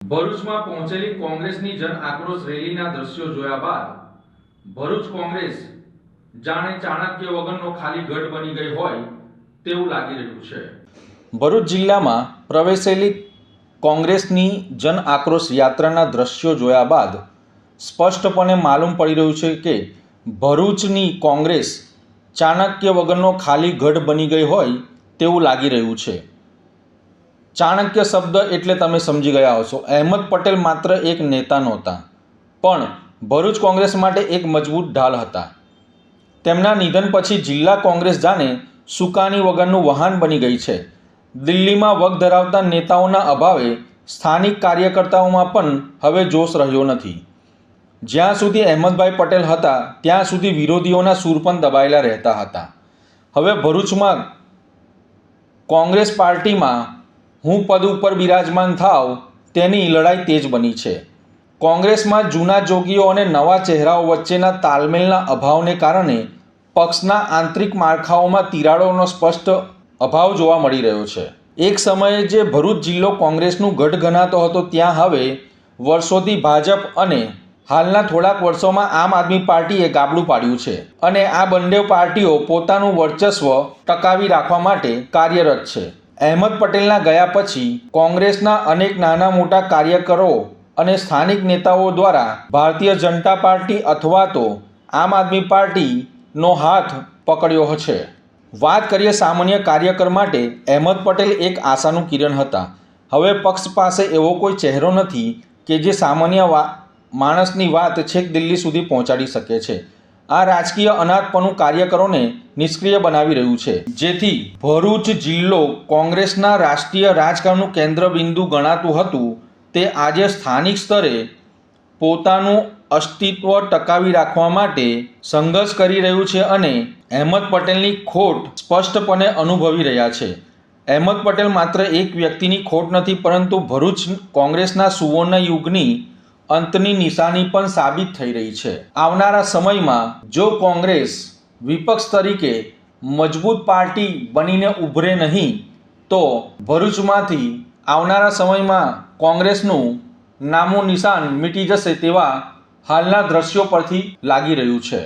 ભરૂચમાં પહોંચેલી કોંગ્રેસની જન આક્રોશ રેલીના દ્રશ્યો જોયા બાદ ભરૂચ કોંગ્રેસ જાણે ચાણક્ય વગરનો ખાલી ગઢ બની ગઈ હોય તેવું લાગી રહ્યું છે। ભરૂચ જિલ્લામાં પ્રવેશેલી કોંગ્રેસની જન આક્રોશ યાત્રાના દ્રશ્યો જોયા બાદ સ્પષ્ટપણે માલુમ પડી રહ્યું છે કે ભરૂચની કોંગ્રેસ ચાણક્ય વગરનો ખાલી ગઢ બની ગઈ હોય તેવું લાગી રહ્યું છે। ચાણક્ય શબ્દ એટલે તમે સમજી ગયા હશો। અહેમદ પટેલ માત્ર એક નેતા નહોતા, પણ ભરૂચ કોંગ્રેસ માટે એક મજબૂત ઢાલ હતા। તેમના નિધન પછી જિલ્લા કોંગ્રેસ જાણે સુકાની વગરનું વાહન બની ગઈ છે। દિલ્હીમાં વગ ધરાવતા નેતાઓના અભાવે સ્થાનિક કાર્યકર્તાઓમાં પણ હવે જોશ રહ્યો નથી। જ્યાં સુધી અહેમદભાઈ પટેલ હતા ત્યાં સુધી વિરોધીઓના સૂર પણ દબાયેલા રહેતા હતા। હવે ભરૂચમાં કોંગ્રેસ પાર્ટીમાં હું પદ ઉપર બિરાજમાન થાવ તેની લડાઈ તેજ બની છે। કોંગ્રેસમાં જૂના જોગીઓ અને નવા ચહેરાઓ વચ્ચેના તાલમેલના અભાવને કારણે પક્ષના આંતરિક માળખાઓમાં તિરાડોનો સ્પષ્ટ અભાવ જોવા મળી રહ્યો છે। એક સમયે જે ભરૂચ જિલ્લો કોંગ્રેસનું ગઢ ગણાતો હતો ત્યાં હવે વર્ષોથી ભાજપ અને હાલના થોડાક વર્ષોમાં આમ આદમી પાર્ટીએ ગાબડું પાડ્યું છે અને આ બંને પાર્ટીઓ પોતાનું વર્ચસ્વ ટકાવી રાખવા માટે કાર્યરત છે। અહેમદ પટેલના ગયા પછી કોંગ્રેસના અનેક નાના મોટા કાર્યકરો અને સ્થાનિક નેતાઓ દ્વારા ભારતીય જનતા પાર્ટી અથવા તો આમ આદમી પાર્ટીનો હાથ પકડ્યો છે। વાત કરીએ સામાન્ય કાર્યકર માટે અહેમદ પટેલ એક આશાનું કિરણ હતા। હવે પક્ષ પાસે એવો કોઈ ચહેરો નથી કે જે સામાન્ય માણસની વાત છેક દિલ્હી સુધી પહોંચાડી શકે છે। આ રાજકીય અનાથપણું કાર્યકરોને નિષ્ક્રિય બનાવી રહ્યું છે, જેથી ભરૂચ જિલ્લો કોંગ્રેસના રાષ્ટ્રીય રાજકારણનું કેન્દ્રબિંદુ ગણાતું હતું તે આજે સ્થાનિક સ્તરે પોતાનું અસ્તિત્વ ટકાવી રાખવા માટે સંઘર્ષ કરી રહ્યું છે અને અહેમદ પટેલની ખોટ સ્પષ્ટપણે અનુભવી રહ્યા છે। અહેમદ પટેલ માત્ર એક વ્યક્તિની ખોટ નથી, પરંતુ ભરૂચ કોંગ્રેસના સુવર્ણ યુગની અંતની નિશાની પણ સાબિત થઈ રહી છે। આવનારા સમયમાં જો કોંગ્રેસ વિપક્ષ તરીકે મજબૂત પાર્ટી બનીને ઉભરે નહીં તો ભરૂચમાંથી આવનારા સમયમાં કોંગ્રેસનું નામું નિશાન મીટી જશે તેવા હાલના દ્રશ્યો પરથી લાગી રહ્યું છે।